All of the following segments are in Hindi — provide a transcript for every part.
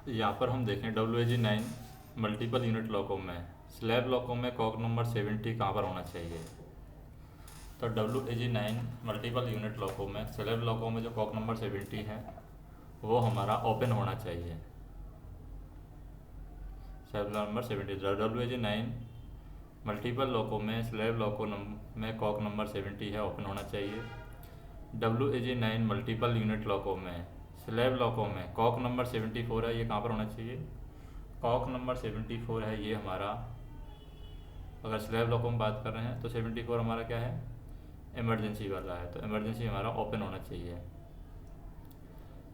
यहाँ पर हम देखें WAG9 मल्टीपल यूनिट लॉकों में स्लैब लॉकों में कॉक नंबर 70 कहाँ पर होना चाहिए। तो WAG9 मल्टीपल यूनिट लॉकों में स्लैब लॉकों में जो कॉक नंबर 70 है वो हमारा ओपन होना चाहिए। स्लैब नंबर 70 WAG9 मल्टीपल लॉकों में स्लैब लॉकों में कॉक नंबर 70 है, ओपन होना चाहिए। WAG9 मल्टीपल यूनिट लॉकों में स्लैब लॉकों में कॉक नंबर 74 है, ये कहाँ पर होना चाहिए। कॉक नंबर 74 है ये हमारा, अगर स्लैब लॉकों में बात कर रहे हैं तो 74 हमारा क्या है, इमरजेंसी वाला है, तो इमरजेंसी हमारा ओपन होना चाहिए।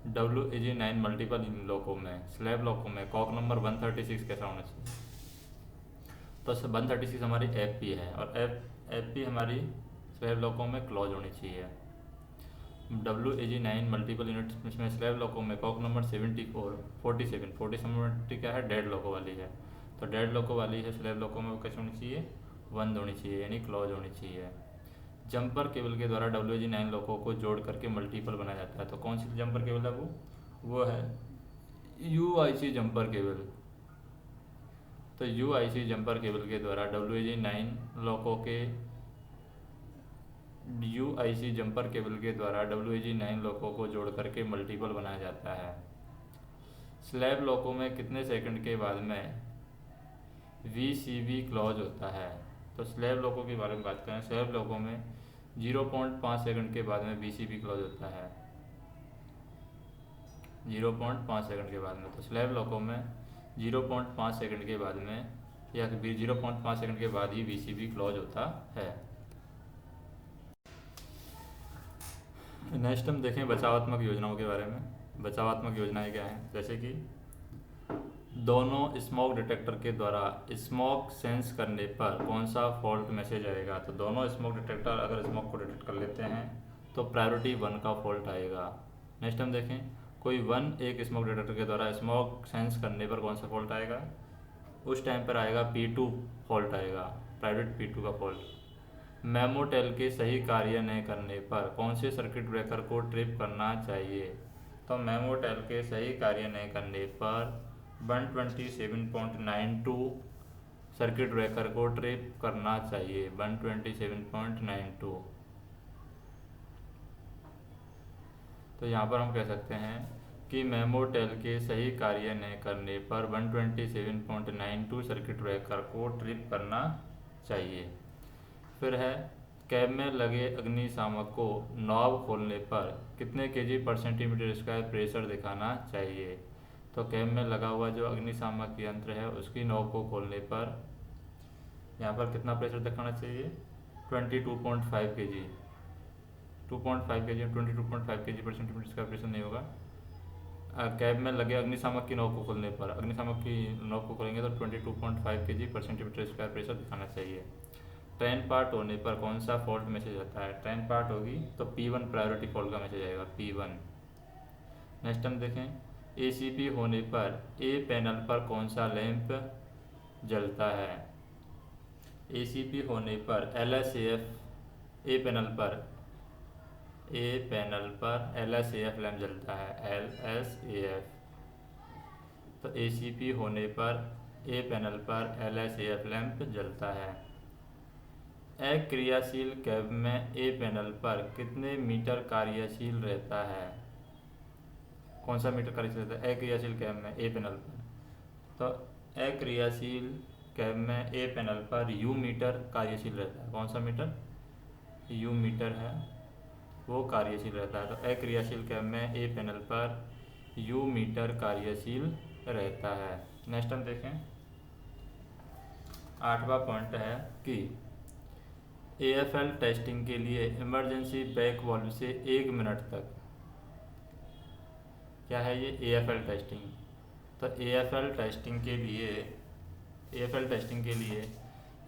WAG9 मल्टीपल लॉकों में स्लैब लॉकों में कॉक नंबर 136 कैसा होना चाहिए। तो 136 हमारी FP है और FP हमारी स्लैब लॉकों में क्लोज होनी चाहिए। WAG9 मल्टीपल यूनिट में स्लैब लॉकों में कॉक नंबर 47 क्या है, डेड लॉकों वाली है, तो डेड लॉकों वाली है स्लैब लॉकों में वो कैसे होनी चाहिए, बंद होनी चाहिए यानी क्लोज होनी चाहिए। जंपर केबल के द्वारा WAG9 लॉकों को जोड़ करके मल्टीपल बनाया जाता है, तो कौन सी जंपर केबल है वो है UIC जंपर केबल। तो UIC जंपर केबल के द्वारा WAG9 लॉकों के UIC जंपर केबल के द्वारा WAG9 लॉकों को जोड़ करके मल्टीपल बनाया जाता है। स्लैब लॉकों में कितने सेकंड के बाद में VCB क्लोज होता है। तो स्लैब लॉकों के बारे में बात करें, स्लैब लॉकों में 0.5 सेकंड के बाद में VCB क्लोज होता है, 0.5 सेकंड के बाद में। तो स्लैब लॉकों में 0.5 सेकंड के बाद में या 0.5 सेकंड के बाद ही VCB क्लोज होता है। नेक्स्ट हम देखें बचावात्मक योजनाओं के बारे में। बचावात्मक योजनाएं क्या हैं, जैसे कि दोनों स्मोक डिटेक्टर के द्वारा स्मोक सेंस करने पर कौन सा फॉल्ट मैसेज आएगा। तो दोनों स्मोक डिटेक्टर अगर स्मोक को डिटेक्ट कर लेते हैं तो प्रायोरिटी 1 का फॉल्ट आएगा। नेक्स्ट हम देखें कोई एक स्मोक डिटेक्टर के द्वारा स्मोक सेंस करने पर कौन सा फॉल्ट आएगा, उस टाइम पर आएगा P2 फॉल्ट आएगा, प्राइवेट P2 का फॉल्ट। मेमोटेल के सही कार्य नहीं करने पर कौन से सर्किट ब्रेकर को ट्रिप करना चाहिए। तो मेमोटेल के सही कार्य नहीं करने पर 127.92 सर्किट ब्रेकर को ट्रिप करना चाहिए, 127.92। तो यहाँ पर हम कह सकते हैं कि मेमोटेल के सही कार्य नहीं करने पर 127.92 सर्किट ब्रेकर को ट्रिप करना चाहिए। फिर है कैब में लगे अग्निशामक को नॉब खोलने पर कितने kg पर सेंटीमीटर स्क्वायर प्रेशर दिखाना चाहिए। तो कैब में लगा हुआ जो अग्निशामक यंत्र है उसकी नॉब को खोलने पर यहाँ पर कितना प्रेशर दिखाना चाहिए, 22.5 kg, 2.5 kg 22.5 kg पर सेंटीमीटर स्क्वायर प्रेशर नहीं होगा। कैब में लगे अग्निशामक की नॉब को खोलने पर, अग्निशामक की नॉब को खोलेंगे तो 22.5 kg पर सेंटीमीटर स्क्वायर प्रेशर दिखाना चाहिए। ट्रेन पार्ट होने पर कौन सा फॉल्ट मैसेज आता है, ट्रेन पार्ट होगी तो P1 प्रायोरिटी फॉल्ट का मैसेज आएगा, P1। नेक्स्ट हम देखें ACP होने पर A पैनल पर कौन सा लैंप जलता है। ACP होने पर LSAF A पैनल पर LSAF लैंप जलता है, LSAF। तो ACP होने पर A पैनल पर LSAF लैंप जलता है। अक्रियाशील कैब में A पैनल पर कितने मीटर कार्यशील रहता है, कौन सा मीटर कार्यशील रहता है अक्रियाशील कैब में A पैनल पर। तो अक्रियाशील कैब में A पैनल पर U मीटर कार्यशील रहता है, कौन सा मीटर, U मीटर है वो कार्यशील रहता है। तो अक्रियाशील कैब में A पैनल पर U मीटर कार्यशील रहता है। नेक्स्ट हम देखें 8वां पॉइंट है कि AFL टेस्टिंग के लिए इमरजेंसी बैक वाल्व से 1 मिनट तक, क्या है ये AFL टेस्टिंग। तो AFL टेस्टिंग के लिए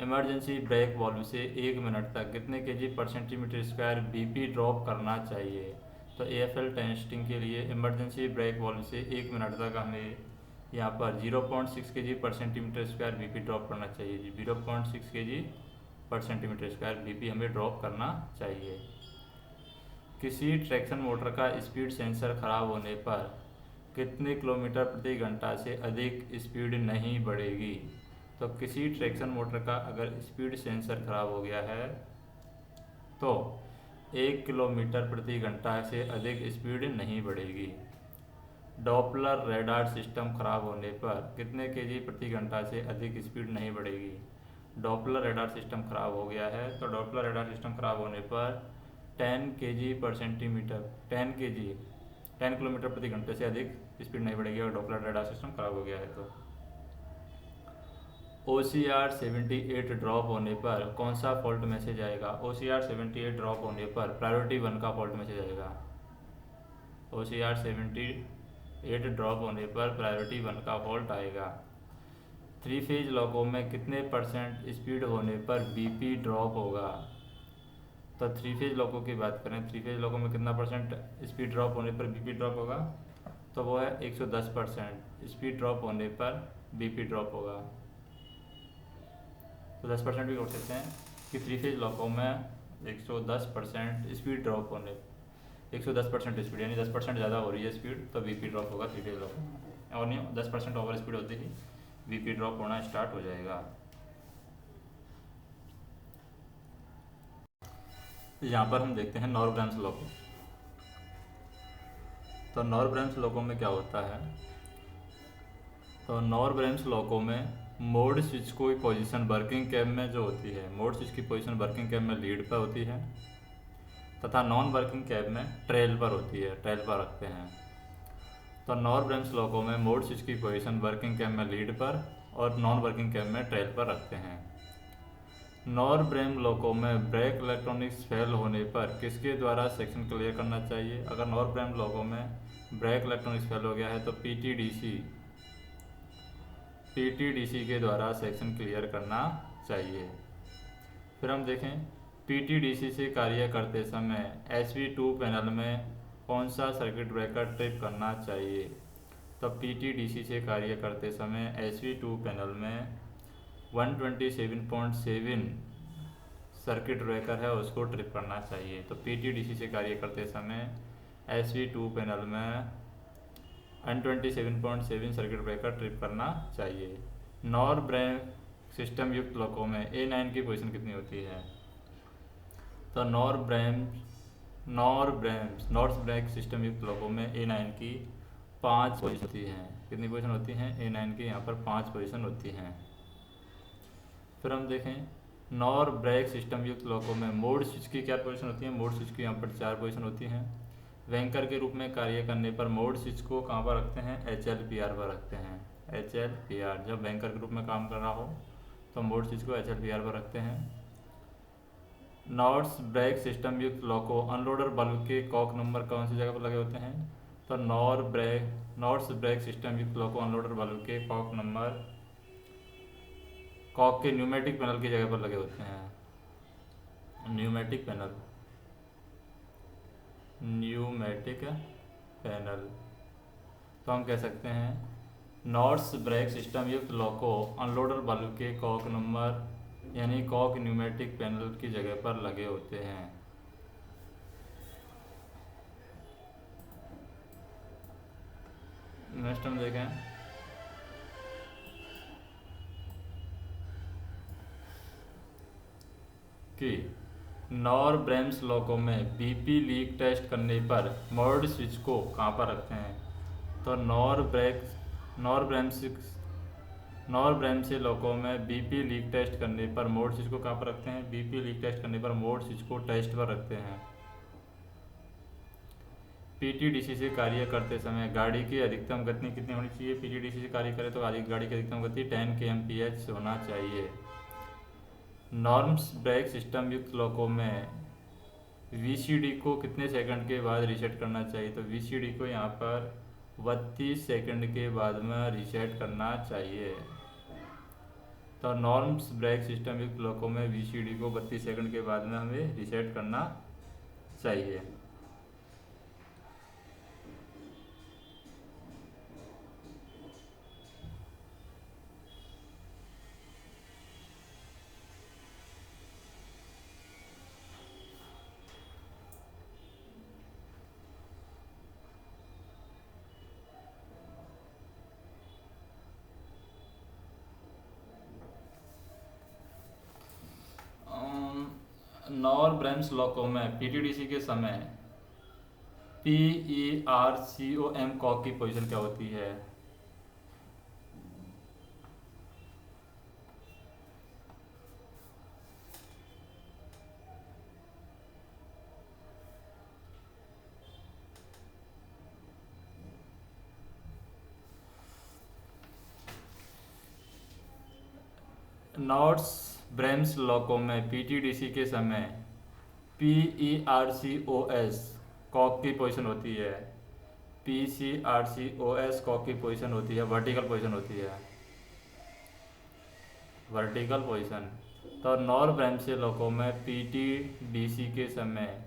इमरजेंसी ब्रेक वाल्व से 1 मिनट तक कितने kg पर सेंटीमीटर स्क्वायर BP ड्रॉप करना चाहिए। तो AFL टेस्टिंग के लिए इमरजेंसी ब्रेक वाल्व से 1 मिनट तक हमें यहाँ पर 0.6 kg पर सेंटीमीटर स्क्वायर BP ड्रॉप करना चाहिए, 0.6 kg पर सेंटीमीटर स्क्वायर BP हमें ड्रॉप करना चाहिए। किसी ट्रैक्शन मोटर का स्पीड सेंसर खराब होने पर कितने किलोमीटर प्रति घंटा से अधिक स्पीड नहीं बढ़ेगी। तो किसी ट्रैक्शन मोटर का अगर स्पीड सेंसर खराब हो गया है तो 1 किलोमीटर प्रति घंटा से अधिक स्पीड नहीं बढ़ेगी। डॉपलर रडार सिस्टम खराब होने पर कितने केजी प्रति घंटा से अधिक स्पीड नहीं बढ़ेगी। डॉपलर रडार सिस्टम खराब हो गया है तो डॉपलर रडार सिस्टम खराब होने पर 10 केजी पर सेंटीमीटर 10 किलोमीटर प्रति घंटे से अधिक स्पीड नहीं बढ़ेगी अगर डॉपलर रडार सिस्टम खराब हो गया है तो। OCR 78 ड्रॉप होने पर कौन सा फॉल्ट मैसेज आएगा। OCR 78 ड्रॉप होने पर प्रायोरिटी 1 का फॉल्ट मैसेज आएगा। OCR 78 ड्रॉप होने पर प्रायोरिटी 1 का फॉल्ट आएगा। 3 फेज लॉको में कितने परसेंट स्पीड होने पर BP ड्रॉप होगा। तो 3 फेज लॉको की बात करें, 3 फेज लॉको में कितना परसेंट स्पीड ड्रॉप होने पर BP ड्रॉप होगा, तो वो है 110%। स्पीड ड्रॉप होने पर BP ड्रॉप होगा। तो 10% भी कर सकते हैं कि 3 फेज लॉको में 110% स्पीड ड्रॉप होने 110% स्पीड यानी 10% ज़्यादा हो रही है स्पीड तो BP ड्रॉप होगा 3 फेज लॉको में। और नहीं 10% ओवर स्पीड होती ही BP ड्रॉप होना स्टार्ट हो जाएगा। यहाँ पर हम देखते हैं नॉरब्रेम्स लॉको। तो नॉरब्रेम्स लॉको में क्या होता है, तो नॉरब्रेम्स लॉको में मोड स्विच की पोजीशन वर्किंग कैब में जो होती है, मोड स्विच की पोजीशन वर्किंग कैब में लीड पर होती है तथा नॉन वर्किंग कैब में ट्रेल पर होती है, ट्रेल पर रखते हैं। तो नॉरब्रेम्स लॉको में मोड स्विच की पोजीशन वर्किंग कैब में लीड पर और नॉन वर्किंग कैब में ट्रेल पर रखते हैं। नॉरब्रेम लॉको में ब्रेक इलेक्ट्रॉनिक्स फेल होने पर किसके द्वारा सेक्शन क्लियर करना चाहिए। अगर नॉरब्रेम लॉको में ब्रेक इलेक्ट्रॉनिक्स फेल हो गया है तो पीटीडीसी के द्वारा सेक्शन क्लियर करना चाहिए। फिर हम देखें पीटीडीसी से कार्य करते समय SV2 पैनल में कौन सा सर्किट ब्रेकर ट्रिप करना चाहिए। तो पीटीडीसी से कार्य करते समय SV2 पैनल में 127.7 सर्किट ब्रेकर है उसको ट्रिप करना चाहिए। तो पीटीडीसी से कार्य करते समय SV2 पैनल में 127.7 सर्किट ब्रेकर ट्रिप करना चाहिए। नॉर ब्रेक सिस्टम युक्त लॉको में A9 की पोजीशन कितनी होती है। तो नॉर्थ ब्रेक सिस्टम युक्त लॉको में A9 की 5 पोजीशन होती हैं। कितनी पोजीशन होती हैं A9 की, यहाँ पर 5 पोजीशन होती हैं। फिर हम देखें नॉर ब्रेक सिस्टम युक्त लॉको में मोड स्विच की क्या पोजीशन होती है। मोड स्विच की यहाँ पर 4 पोजीशन होती हैं। वैंकर के रूप में कार्य करने पर मोड स्विच को कहाँ पर रखते हैं, HLPR पर रखते हैं। HLPR जब वैंकर के रूप में काम कर रहा हो तो मोड स्विच को HLPR पर रखते हैं। नॉर्थ ब्रेक सिस्टम युक्त लॉको अनलोडर बल्ब के कॉक नंबर कौन सी जगह पर लगे होते हैं। तो नॉर्थ ब्रेक सिस्टम युक्त लॉको अनलोडर बल्ब के कॉक नंबर कॉक के न्यूमेटिक पैनल की जगह पर लगे होते हैं। न्यूमेटिक पैनल तो हम कह सकते हैं नॉर्थ ब्रेक सिस्टम युक्त लॉको अनलोडर बल्ब के कॉक नंबर यानी कॉक न्यूमेटिक पैनल की जगह पर लगे होते हैं। नेक्स्ट हम देखें कि नॉरब्रेम्स लॉको में BP लीक टेस्ट करने पर मोड स्विच को कहाँ पर रखते हैं। तो नॉरब्रेम्स लॉको में BP लीक टेस्ट करने पर मोड स्विच को कहाँ पर रखते हैं। BP लीक टेस्ट करने पर मोड स्विच को टेस्ट पर रखते हैं। पीटीडीसी से कार्य करते समय गाड़ी की अधिकतम गति कितनी होनी चाहिए। पीटीडीसी से कार्य करे तो गाड़ी की अधिकतम गति 10 kmph होना चाहिए। नॉर्म्स ब्रेक सिस्टम युक्त लॉको में VCD को कितने सेकंड के बाद रीसेट करना चाहिए। तो VCD को यहाँ पर 32 सेकंड के बाद में रीसेट करना चाहिए। तो नॉर्म्स ब्रेक सिस्टम युक्त लॉको में VCD को 32 सेकंड के बाद में हमें रीसेट करना चाहिए। नॉर ब्रेम्स लॉको में पीटीडीसी के समय PERCOM कॉक की पोजीशन क्या होती है? नॉर्स ब्रेम्स लॉको में पीटीडीसी के समय PERCOS कॉक की पोजीशन होती है। PCRCOS कॉक की पोजीशन होती है, वर्टिकल पोजीशन होती है, वर्टिकल पोजीशन। तो नॉर ब्रेम्से लोको में पीटीडीसी के समय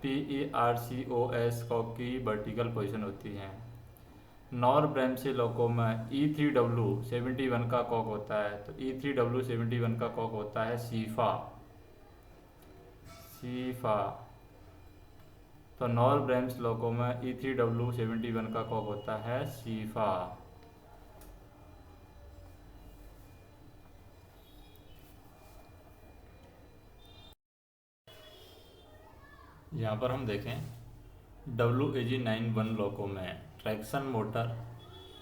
PERCOS कॉक की वर्टिकल पोजीशन होती है। नॉर ब्रेम्से लोको में E3W71 का कॉक होता है, तो E3W71 का कॉक होता है सीफा। तो नॉर ब्रेम्स लोको में E3W71 का कॉक होता है सीफा। यहाँ पर हम देखें WAG91 लोको में ट्रैक्शन मोटर,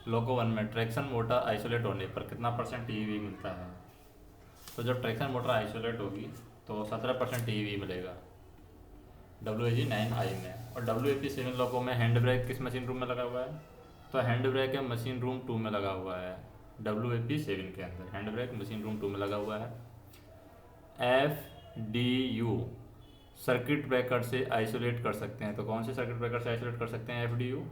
लोको 1 में ट्रैक्शन मोटर आइसोलेट होने पर कितना % TEV मिलता है? तो जब ट्रैक्शन मोटर आइसोलेट होगी तो 17% TEV मिलेगा WAG9I में। और WAP7 लोको में हैंड ब्रेक किस मशीन रूम में लगा हुआ है? तो हैंड ब्रेक है मशीन रूम 2 में लगा हुआ है। WAP7 के अंदर हैंड ब्रेक मशीन रूम 2 में लगा हुआ है। FDU सर्किट ब्रेकर से आइसोलेट कर सकते हैं, तो कौन से सर्किट ब्रेकर से आइसोलेट कर सकते हैं FDU?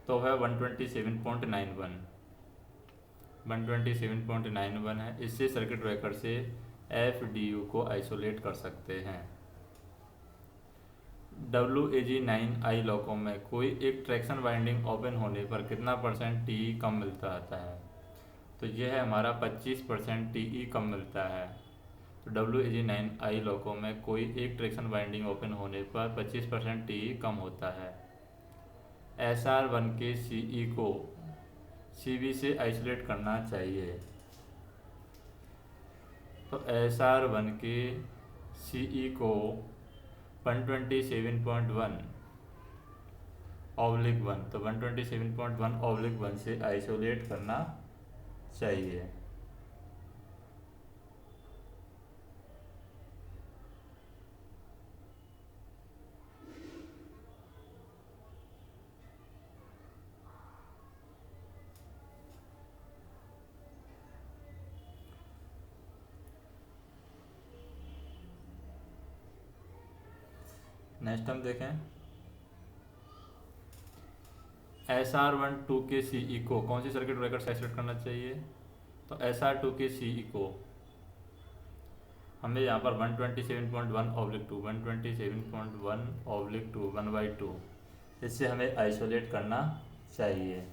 तो है 127.91 है। इससे सर्किट ब्रेकर से FDU को आइसोलेट कर सकते हैं। WAG9I लोको में कोई एक ट्रैक्शन वाइंडिंग ओपन होने पर कितना % TE कम मिलता आता है? तो यह है हमारा 25% TE कम मिलता है। तो WAG9I लोको में कोई एक ट्रैक्शन वाइंडिंग ओपन होने पर 25% TE कम होता है। SR1 के CE को CV से आइसोलेट करना चाहिए। तो SR1 के CE को 127.1/1, तो 127.1/1 से आइसोलेट करना चाहिए। नेक्स्ट हम देखें SR12 के CE को कौन सी सर्किट ब्रेकर से आइसोलेट करना चाहिए? तो SR2 के CE को हमें यहाँ पर 127.1/2 127.1/2 1/2 इससे हमें आइसोलेट करना चाहिए।